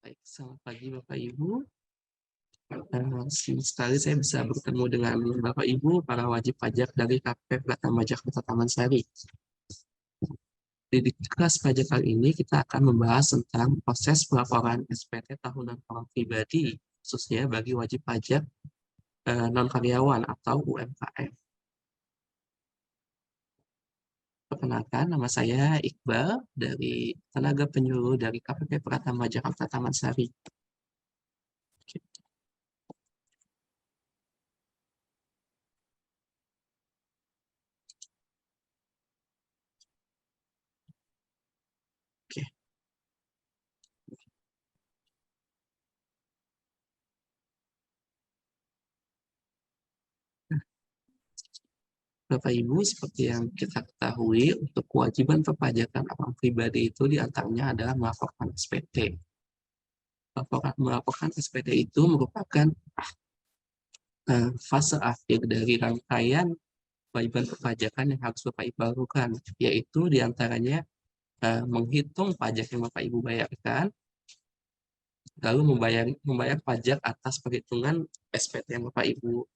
Baik, selamat pagi Bapak Ibu. Senang sekali saya bisa bertemu dengan Bapak Ibu, para wajib pajak dari KPP Pratama Jakarta Taman Sari. Di kelas pajak kali ini kita akan membahas tentang proses pelaporan SPT tahunan orang pribadi, khususnya bagi wajib pajak non-karyawan atau UMKM. Perkenalkan, nama saya Iqbal dari tenaga penyuluh dari KPP Pratama Jakarta Taman Sari. Oke. Bapak Ibu, seperti yang kita ketahui, untuk kewajiban perpajakan orang pribadi itu diantaranya adalah melaporkan SPT. Melaporkan SPT itu merupakan fase akhir dari rangkaian kewajiban perpajakan yang harus Bapak Ibu lakukan, yaitu diantaranya menghitung pajak yang Bapak Ibu bayarkan, lalu membayar pajak atas perhitungan SPT yang Bapak Ibu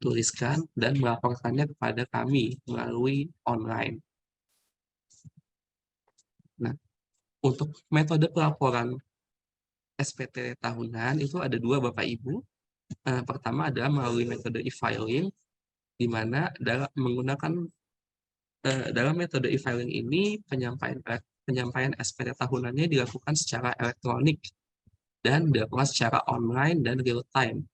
tuliskan dan melaporkannya kepada kami melalui online. Nah, untuk metode pelaporan SPT tahunan itu ada dua Bapak Ibu. Pertama adalah melalui metode e-filing, di mana dalam metode e-filing ini penyampaian SPT tahunannya dilakukan secara elektronik dan dilakukan secara online dan real time.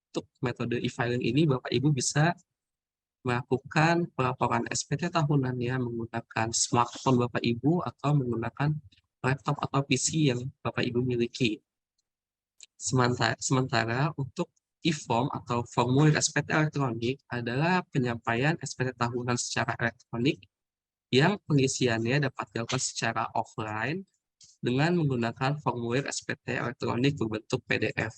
Untuk metode e-filing ini Bapak Ibu bisa melakukan pelaporan SPT tahunannya menggunakan smartphone Bapak Ibu atau menggunakan laptop atau PC yang Bapak Ibu miliki. Sementara untuk e-form atau formulir SPT elektronik adalah penyampaian SPT tahunan secara elektronik yang pengisiannya dapat dilakukan secara offline dengan menggunakan formulir SPT elektronik berbentuk PDF.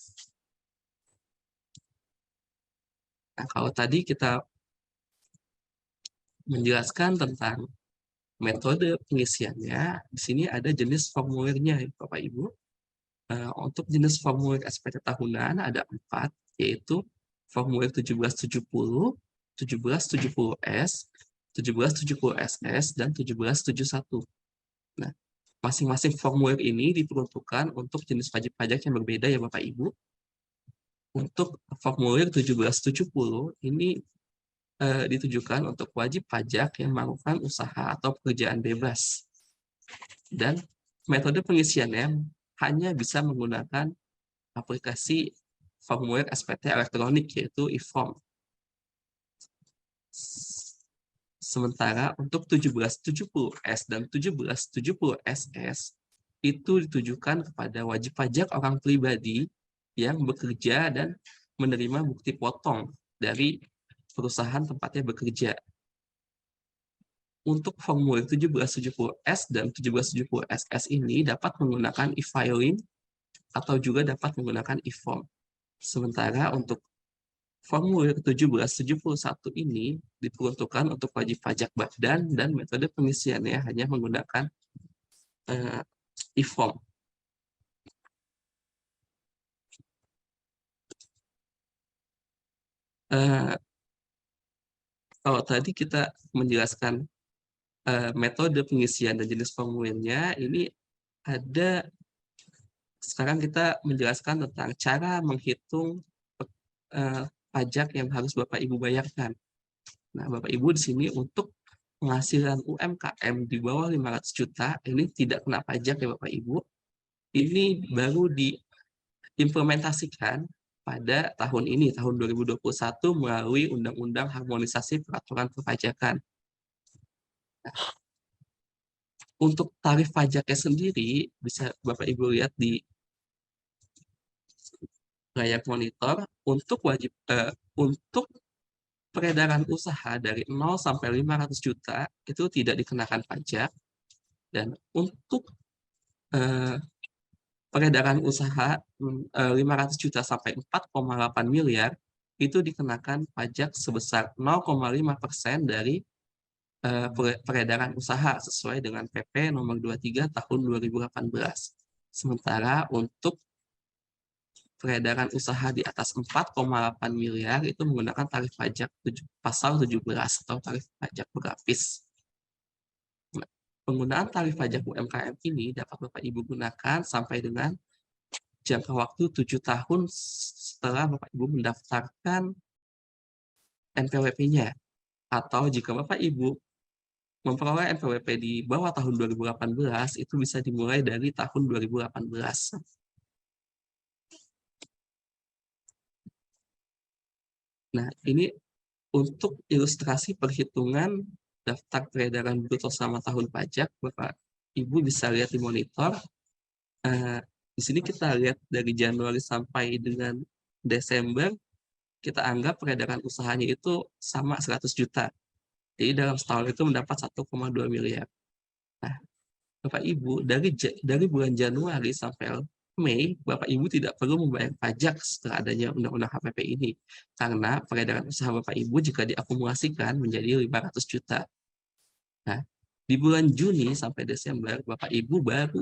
Nah, kalau tadi kita menjelaskan tentang metode pengisiannya, di sini ada jenis formulirnya, Bapak Ibu. Untuk jenis formulir SPT tahunan ada 4, yaitu formulir 1770, 1770S, 1770SS, dan 1771. Nah, masing-masing formulir ini diperuntukkan untuk jenis wajib pajak yang berbeda ya Bapak Ibu. Untuk formulir 1770 ini ditujukan untuk wajib pajak yang melakukan usaha atau pekerjaan bebas. Dan metode pengisiannya hanya bisa menggunakan aplikasi formulir SPT elektronik, yaitu e-form. Sementara untuk 1770S dan 1770SS itu ditujukan kepada wajib pajak orang pribadi yang bekerja dan menerima bukti potong dari perusahaan tempatnya bekerja. Untuk formulir 1770S dan 1770SS ini dapat menggunakan e-filing atau juga dapat menggunakan e-form. Sementara untuk formulir 1771 ini diperuntukkan untuk wajib pajak badan dan metode pengisiannya hanya menggunakan e-form. Kalau tadi kita menjelaskan metode pengisian dan jenis formulirnya, ini ada sekarang kita menjelaskan tentang cara menghitung pajak yang harus Bapak Ibu bayarkan. Nah, Bapak Ibu di sini untuk penghasilan UMKM di bawah 500 juta, ini tidak kena pajak ya Bapak Ibu. Ini baru diimplementasikan pada tahun ini, tahun 2021 melalui Undang-Undang Harmonisasi Peraturan Perpajakan. Nah, untuk tarif pajaknya sendiri, bisa Bapak Ibu lihat di layar monitor, untuk peredaran usaha dari 0 sampai 500 juta itu tidak dikenakan pajak, dan untuk peredaran usaha 500 juta sampai 4,8 miliar itu dikenakan pajak sebesar 0,5% dari peredaran usaha sesuai dengan PP nomor 23 tahun 2018. Sementara untuk peredaran usaha di atas 4,8 miliar itu menggunakan tarif pajak pasal 17 atau tarif pajak berlapis. Nah, penggunaan tarif pajak UMKM ini dapat Bapak Ibu gunakan sampai dengan jangka waktu 7 tahun setelah Bapak Ibu mendaftarkan NPWP-nya. Atau jika Bapak Ibu memperoleh NPWP di bawah tahun 2018, itu bisa dimulai dari tahun 2018. Nah, ini untuk ilustrasi perhitungan daftar peredaran bruto selama tahun pajak, Bapak Ibu bisa lihat di monitor. Di sini kita lihat dari Januari sampai dengan Desember, kita anggap peredaran usahanya itu sama 100 juta. Jadi dalam setahun itu mendapat 1,2 miliar. Nah, Bapak Ibu, dari bulan Januari sampai Mei, Bapak Ibu tidak perlu membayar pajak setelah adanya Undang-Undang HPP ini. Karena peredaran usaha Bapak Ibu jika diakumulasikan menjadi 500 juta. Nah, di bulan Juni sampai Desember, Bapak Ibu baru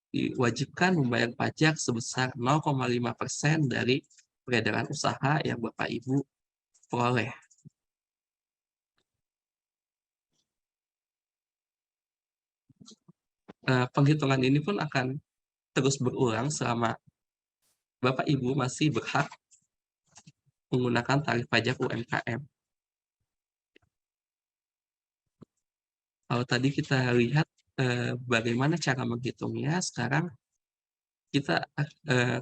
diwajibkan membayar pajak sebesar 0,5% dari peredaran usaha yang Bapak Ibu peroleh. Penghitungan ini pun akan terus berulang selama Bapak Ibu masih berhak menggunakan tarif pajak UMKM. Kalau tadi kita lihat bagaimana cara menghitungnya, sekarang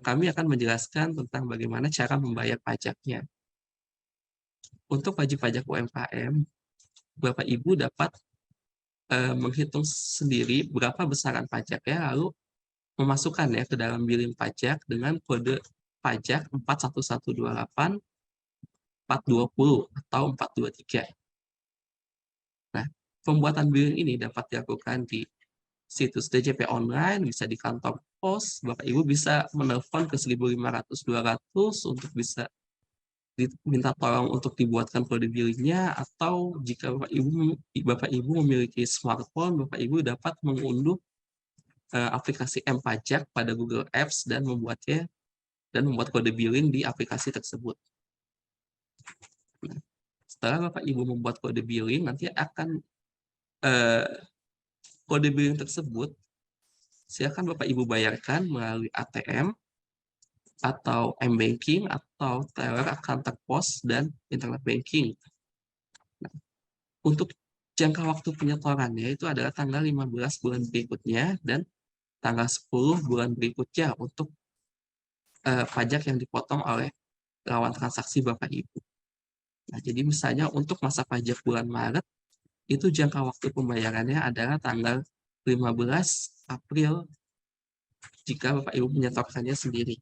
kami akan menjelaskan tentang bagaimana cara membayar pajaknya. Untuk wajib pajak UMKM, Bapak Ibu dapat menghitung sendiri berapa besaran pajaknya, lalu memasukkannya ke dalam billing pajak dengan kode pajak 41128 420 atau 423. Nah, pembuatan billing ini dapat dilakukan di situs DJP online, bisa di kantor pos, Bapak Ibu bisa menelpon ke 1500-200 untuk bisa diminta tolong untuk dibuatkan kode billingnya, atau jika Bapak Ibu memiliki smartphone, Bapak Ibu dapat mengunduh aplikasi M-Pajak pada Google Apps dan membuat kode billing di aplikasi tersebut. Nah, setelah Bapak Ibu membuat kode billing, nanti akan kode billing tersebut silakan Bapak Ibu bayarkan melalui ATM atau M-Banking atau teller kantor pos dan internet banking. Nah, untuk jangka waktu penyetorannya itu adalah tanggal 15 bulan berikutnya dan tanggal 10 bulan berikutnya untuk pajak yang dipotong oleh lawan transaksi Bapak Ibu. Nah, jadi misalnya untuk masa pajak bulan Maret, itu jangka waktu pembayarannya adalah tanggal 15 April jika Bapak Ibu menyetorkannya sendiri.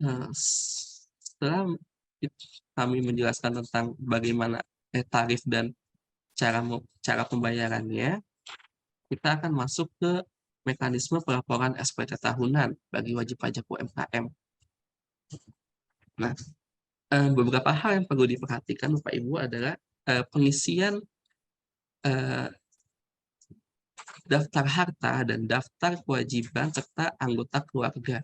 Nah, setelah kami menjelaskan tentang bagaimana tarif dan cara pembayarannya, kita akan masuk ke mekanisme pelaporan SPT tahunan bagi wajib pajak UMKM. Nah, beberapa hal yang perlu diperhatikan Bapak Ibu adalah pengisian daftar harta dan daftar kewajiban serta anggota keluarga.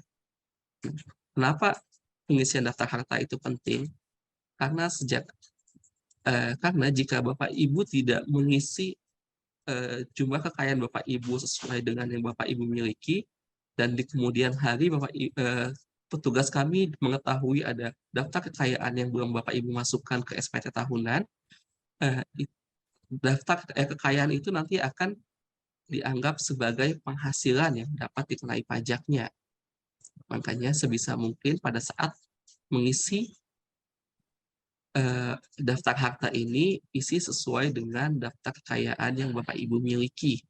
Kenapa pengisian daftar harta itu penting? Karena jika Bapak Ibu tidak mengisi jumlah kekayaan Bapak Ibu sesuai dengan yang Bapak Ibu miliki, dan di kemudian hari petugas kami mengetahui ada daftar kekayaan yang belum Bapak Ibu masukkan ke SPT tahunan, daftar kekayaan itu nanti akan dianggap sebagai penghasilan yang dapat dikenai pajaknya. Makanya sebisa mungkin pada saat mengisi daftar harta ini, isi sesuai dengan daftar kekayaan yang Bapak Ibu miliki.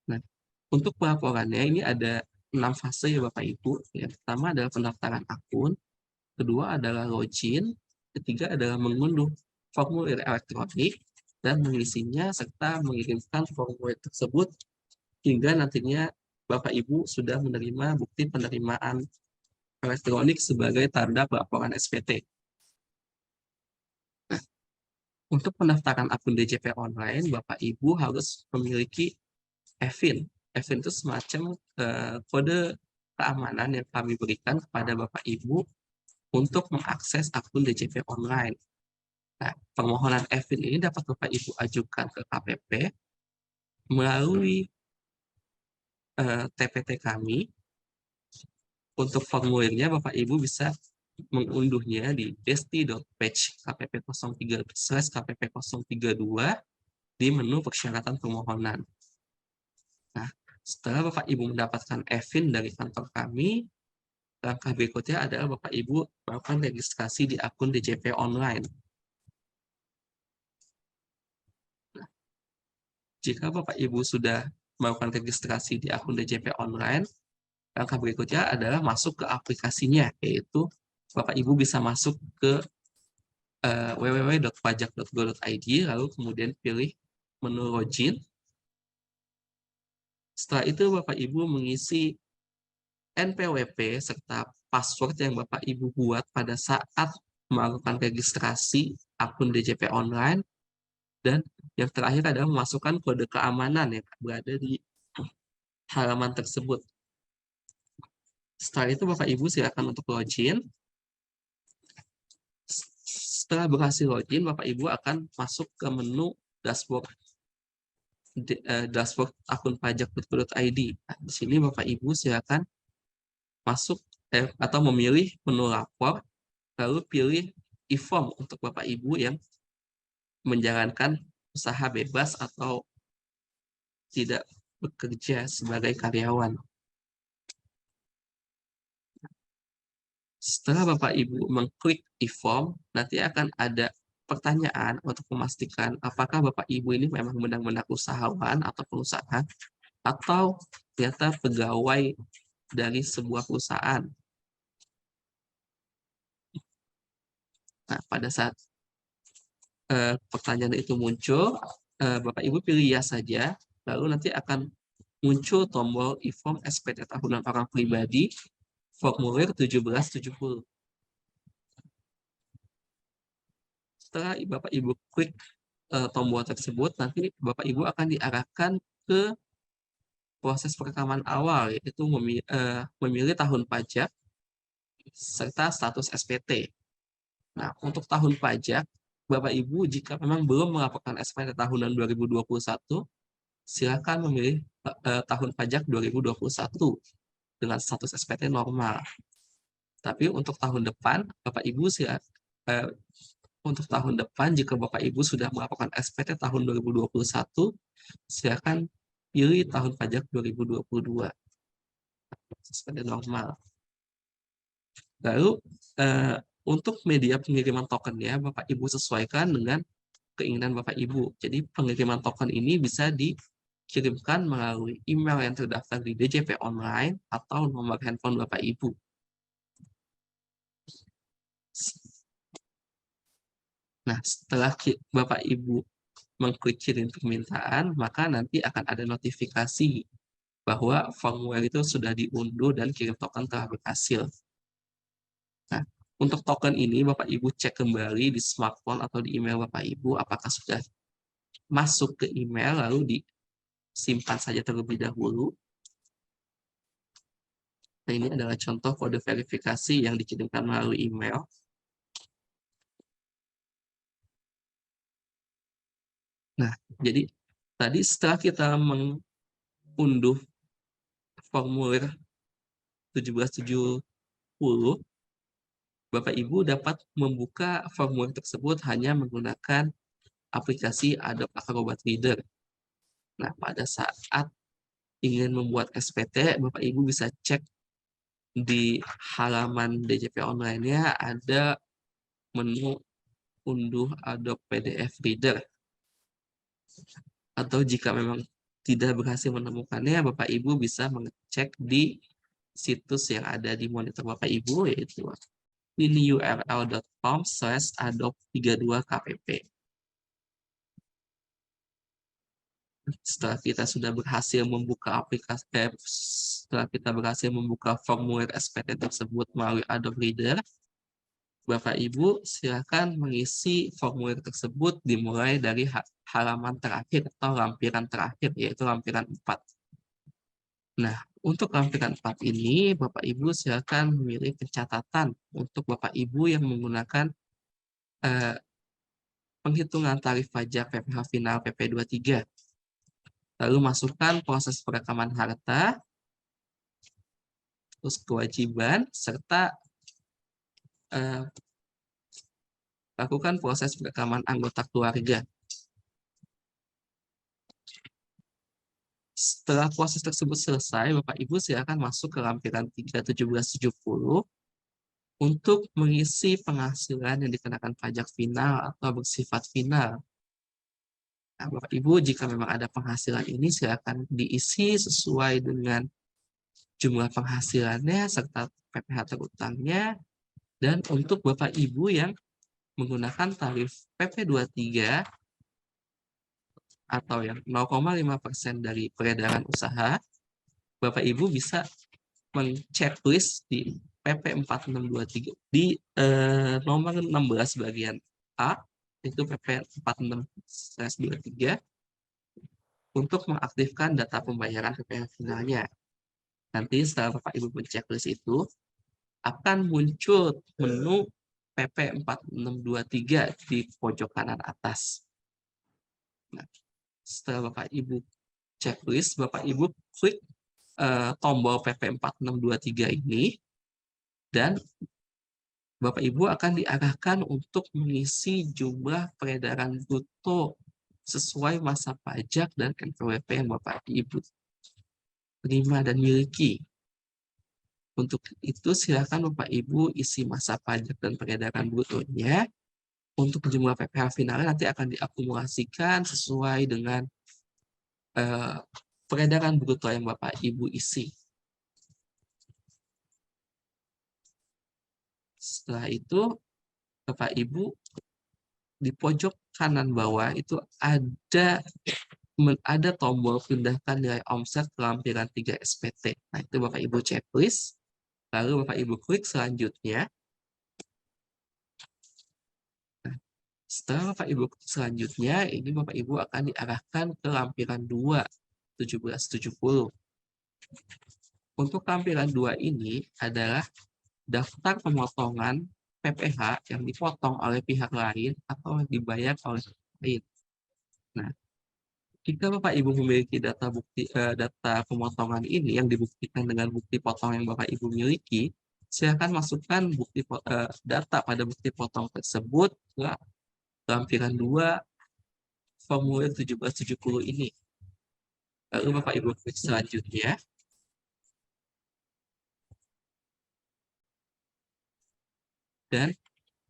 Nah, untuk pelaporannya ini ada 6 fase ya Bapak Ibu. Yang pertama adalah pendaftaran akun, kedua adalah login, ketiga adalah mengunduh formulir elektronik dan mengisinya serta mengirimkan formulir tersebut hingga nantinya Bapak Ibu sudah menerima bukti penerimaan elektronik sebagai tanda pelaporan SPT. Untuk pendaftaran akun DJP online, Bapak Ibu harus memiliki EVIN. EVIN itu semacam kode keamanan yang kami berikan kepada Bapak Ibu untuk mengakses akun DJP online. Nah, permohonan EVIN ini dapat Bapak Ibu ajukan ke KPP melalui TPT kami. Untuk formulirnya Bapak Ibu bisa mengunduhnya di desti.page kpp03/kpp032 di menu persyaratan permohonan. Nah, setelah Bapak Ibu mendapatkan EVIN dari kantor kami, langkah berikutnya adalah Bapak Ibu melakukan registrasi di akun DJP online. Nah, jika Bapak Ibu sudah melakukan registrasi di akun DJP online, langkah berikutnya adalah masuk ke aplikasinya, yaitu Bapak Ibu bisa masuk ke www.pajak.go.id, lalu kemudian pilih menu login. Setelah itu Bapak Ibu mengisi NPWP serta password yang Bapak Ibu buat pada saat melakukan registrasi akun DJP online, dan yang terakhir adalah memasukkan kode keamanan yang berada di halaman tersebut. Setelah itu Bapak Ibu silakan untuk login. Setelah berhasil login, Bapak Ibu akan masuk ke menu dashboard akun pajak.go.id. Nah, di sini Bapak Ibu silakan masuk atau memilih menu lapor, lalu pilih e-form untuk Bapak Ibu yang menjalankan usaha bebas atau tidak bekerja sebagai karyawan. Setelah Bapak Ibu mengklik e-form, nanti akan ada pertanyaan untuk memastikan apakah Bapak Ibu ini memang benar-benar usahawan atau pengusaha, atau ternyata pegawai dari sebuah perusahaan. Nah, pada saat pertanyaan itu muncul, Bapak Ibu pilih ya saja, lalu nanti akan muncul tombol e-form SPT tahunan orang pribadi, formulir 1770. Setelah Bapak Ibu klik tombol tersebut, nanti Bapak Ibu akan diarahkan ke proses perekaman awal, yaitu memilih tahun pajak serta status SPT. Nah, untuk tahun pajak, Bapak Ibu jika memang belum melaporkan SPT tahunan 2021, silakan memilih tahun pajak 2021 dengan status SPT normal. Tapi untuk tahun depan, Bapak Ibu untuk tahun depan jika Bapak Ibu sudah melaporkan SPT tahun 2021, silakan pilih tahun pajak 2022 SPT normal. Lalu untuk media pengiriman tokennya, Bapak Ibu sesuaikan dengan keinginan Bapak Ibu. Jadi pengiriman token ini bisa dikirimkan melalui email yang terdaftar di DJP online atau nomor handphone Bapak Ibu. Nah, setelah Bapak Ibu mengklik kirim permintaan, maka nanti akan ada notifikasi bahwa formulir itu sudah diunduh dan kirim token telah berhasil. Nah, untuk token ini Bapak Ibu cek kembali di smartphone atau di email Bapak Ibu apakah sudah masuk ke email, lalu disimpan saja terlebih dahulu. Nah, ini adalah contoh kode verifikasi yang dikirimkan melalui email. Nah, jadi tadi setelah kita mengunduh formulir 1770, Bapak Ibu dapat membuka formulir tersebut hanya menggunakan aplikasi Adobe Acrobat Reader. Nah, pada saat ingin membuat SPT, Bapak Ibu bisa cek di halaman DJP online-nya ada menu unduh Adobe PDF Reader. Atau jika memang tidak berhasil menemukannya, Bapak Ibu bisa mengecek di situs yang ada di monitor Bapak Ibu, yaitu ini url.com/adobe32kpp. Setelah kita sudah berhasil membuka aplikasi, setelah kita berhasil membuka formulir SPT tersebut melalui Adobe Reader, Bapak Ibu silakan mengisi formulir tersebut dimulai dari halaman terakhir atau lampiran terakhir, yaitu lampiran 4. Nah, untuk lampiran 4 ini, Bapak Ibu silakan memilih pencatatan untuk Bapak Ibu yang menggunakan penghitungan tarif pajak PPh final PP23. Lalu masukkan proses perekaman harta, terus kewajiban, serta lakukan proses perekaman anggota keluarga. Setelah proses tersebut selesai, Bapak Ibu silakan masuk ke lampiran 3.1770 untuk mengisi penghasilan yang dikenakan pajak final atau bersifat final. Nah, Bapak Ibu, jika memang ada penghasilan ini, silakan diisi sesuai dengan jumlah penghasilannya serta PPh terutangnya. Dan untuk Bapak Ibu yang menggunakan tarif PP23 atau yang 0,5% dari peredaran usaha, Bapak Ibu bisa men-checklist di PP 4623 di nomor 16 bagian A, itu PP 46/23, untuk mengaktifkan data pembayaran PPh finalnya. Nanti setelah Bapak Ibu men-checklist itu, akan muncul menu PP 4623 di pojok kanan atas. Nah, setelah Bapak Ibu checklist, Bapak Ibu klik tombol PP 4623 ini, dan Bapak Ibu akan diarahkan untuk mengisi jumlah peredaran bruto sesuai masa pajak dan NPWP yang Bapak Ibu terima dan miliki. Untuk itu silakan Bapak Ibu isi masa pajak dan peredaran brutonya. Untuk jumlah PPh finalnya nanti akan diakumulasikan sesuai dengan peredaran bruto yang Bapak Ibu isi. Setelah itu, Bapak Ibu di pojok kanan bawah itu ada tombol pindahkan nilai omset ke lampiran 3 SPT. Nah, itu Bapak Ibu checklist, lalu Bapak Ibu klik selanjutnya. Nah, setelah Bapak Ibu klik selanjutnya, ini Bapak Ibu akan diarahkan ke lampiran 2, 1770. Untuk lampiran 2 ini adalah daftar pemotongan PPh yang dipotong oleh pihak lain atau dibayar oleh pihak lain. Nah, jika Bapak Ibu memiliki data pemotongan ini yang dibuktikan dengan bukti potong yang Bapak Ibu miliki, silakan masukkan data pada bukti potong tersebut ke lampiran 2 formulir 1770 ini. Lalu Bapak Ibu klik selanjutnya. Dan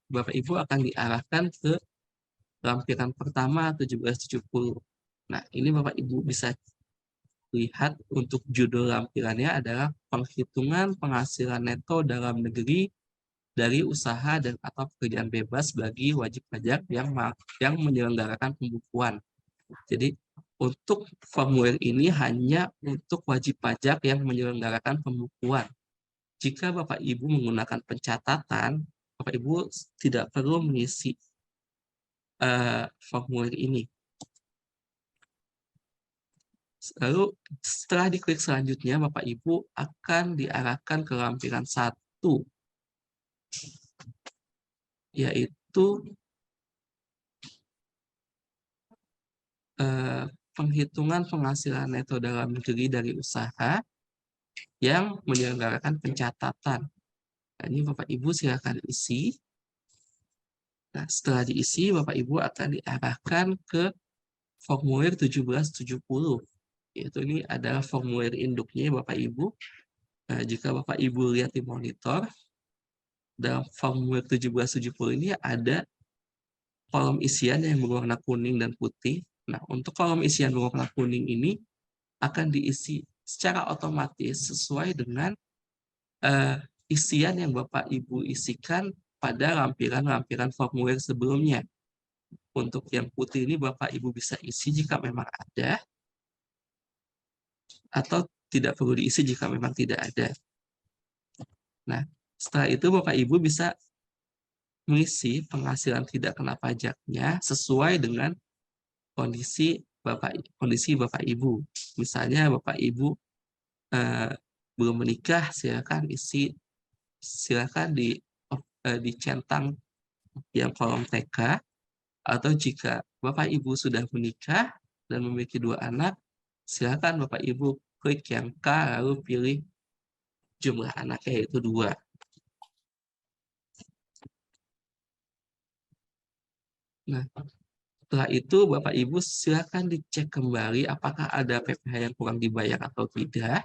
Bapak Ibu akan diarahkan ke lampiran pertama 1770. Nah, ini Bapak Ibu bisa lihat untuk judul lampirannya adalah penghitungan penghasilan neto dalam negeri dari usaha dan atau pekerjaan bebas bagi wajib pajak yang menyelenggarakan pembukuan. Jadi untuk formulir ini hanya untuk wajib pajak yang menyelenggarakan pembukuan. Jika Bapak Ibu menggunakan pencatatan, Bapak Ibu tidak perlu mengisi formulir ini. Lalu setelah diklik selanjutnya, Bapak Ibu akan diarahkan ke lampiran 1, yaitu penghitungan penghasilan neto dalam negeri dari usaha yang menyelenggarakan pencatatan. Nah, ini Bapak Ibu silakan isi. Nah, setelah diisi, Bapak Ibu akan diarahkan ke formulir 1770. Yaitu ini adalah formulir induknya Bapak Ibu. Nah, jika Bapak Ibu lihat di monitor, dalam formulir 1770 ini ada kolom isian yang berwarna kuning dan putih. Nah, untuk kolom isian berwarna kuning ini akan diisi secara otomatis sesuai dengan isian yang Bapak Ibu isikan pada lampiran-lampiran formulir sebelumnya. Untuk yang putih ini Bapak Ibu bisa isi jika memang ada, atau tidak perlu diisi jika memang tidak ada. Nah, setelah itu Bapak Ibu bisa mengisi penghasilan tidak kena pajaknya sesuai dengan kondisi Bapak Ibu. Misalnya Bapak Ibu belum menikah, silakan dicentang yang kolom TK, atau jika Bapak Ibu sudah menikah dan memiliki 2 anak, silakan Bapak Ibu klik yang K lalu pilih jumlah anaknya yaitu 2. Nah, setelah itu Bapak Ibu silakan dicek kembali apakah ada PPh yang kurang dibayar atau tidak.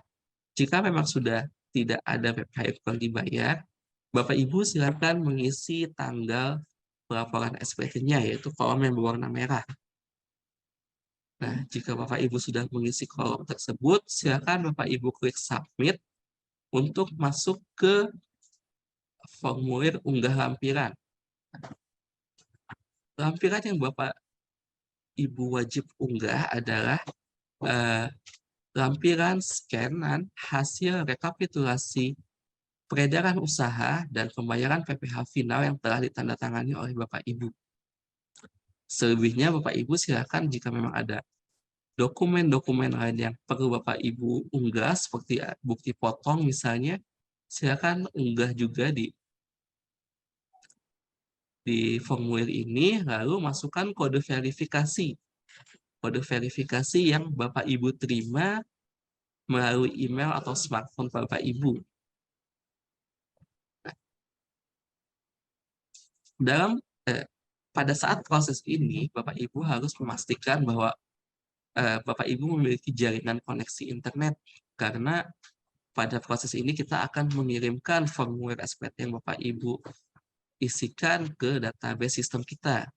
Jika memang sudah tidak ada PPh yang kurang dibayar, Bapak Ibu silakan mengisi tanggal pelaporan SPT-nya, yaitu kolom yang berwarna merah. Nah, jika Bapak Ibu sudah mengisi kolom tersebut, silakan Bapak Ibu klik submit untuk masuk ke formulir unggah lampiran. Lampiran yang Bapak Ibu wajib unggah adalah lampiran scanan hasil rekapitulasi peredaran usaha dan pembayaran PPh final yang telah ditandatangani oleh Bapak Ibu. Selebihnya Bapak Ibu silakan jika memang ada dokumen-dokumen lain yang perlu Bapak Ibu unggah seperti bukti potong misalnya, silakan unggah juga di formulir ini, lalu masukkan kode verifikasi. Kode verifikasi yang Bapak Ibu terima melalui email atau smartphone Bapak Ibu. Pada saat proses ini, Bapak Ibu harus memastikan bahwa Bapak Ibu memiliki jaringan koneksi internet, karena pada proses ini kita akan mengirimkan formulir SPT yang Bapak Ibu isikan ke database sistem kita.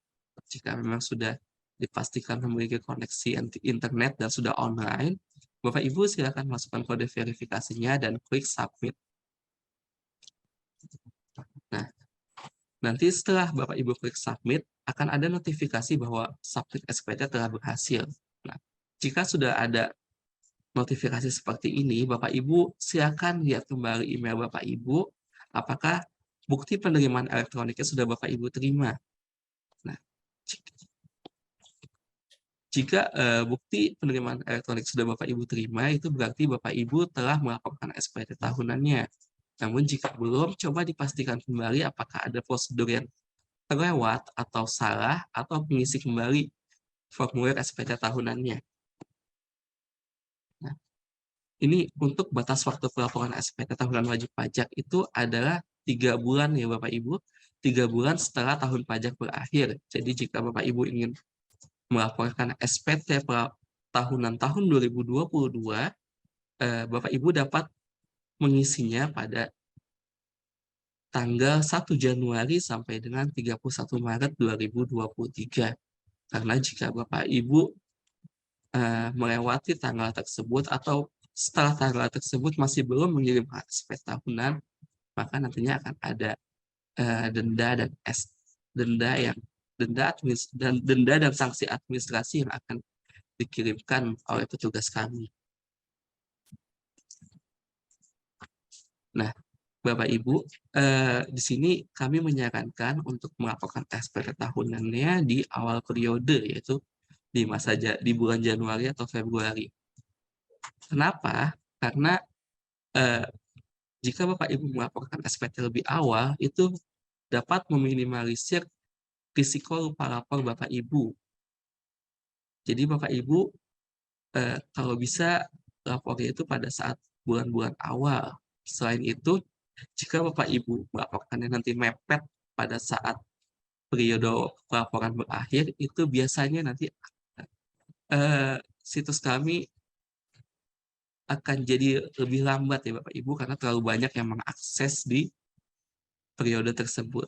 Jika memang sudah dipastikan memiliki koneksi internet dan sudah online, Bapak Ibu silakan masukkan kode verifikasinya dan klik submit. Nah, nanti setelah Bapak Ibu klik submit, akan ada notifikasi bahwa submit SPT telah berhasil. Nah, jika sudah ada notifikasi seperti ini, Bapak Ibu silakan lihat kembali email Bapak Ibu, apakah bukti penerimaan elektroniknya sudah Bapak Ibu terima. Nah, jika bukti penerimaan elektronik sudah Bapak Ibu terima, itu berarti Bapak Ibu telah melaporkan SPT tahunannya. Namun jika belum, coba dipastikan kembali apakah ada prosedur yang terlewat atau salah, atau mengisi kembali formulir SPT tahunannya. Nah, ini untuk batas waktu pelaporan SPT tahunan wajib pajak itu adalah 3 bulan ya Bapak Ibu, 3 bulan setelah tahun pajak berakhir. Jadi jika Bapak Ibu ingin melaporkan SPT tahunan tahun 2022, Bapak Ibu dapat mengisinya pada tanggal 1 Januari sampai dengan 31 Maret 2023. Karena jika Bapak Ibu melewati tanggal tersebut atau setelah tanggal tersebut masih belum mengirim SPT tahunan, maka nantinya akan ada denda dan sanksi administrasi yang akan dikirimkan oleh petugas kami. Nah, Bapak Ibu, di sini kami menyarankan untuk melaporkan SPT tahunannya di awal periode, yaitu di bulan Januari atau Februari. Kenapa? Karena jika Bapak Ibu melaporkan SPT lebih awal, itu dapat meminimalisir risiko lupa lapor Bapak Ibu. Jadi Bapak Ibu kalau bisa lapornya itu pada saat bulan-bulan awal. Selain itu, jika Bapak Ibu melaporkannya nanti mepet pada saat periode pelaporan berakhir, itu biasanya nanti situs kami akan jadi lebih lambat ya Bapak Ibu, karena terlalu banyak yang mengakses di periode tersebut.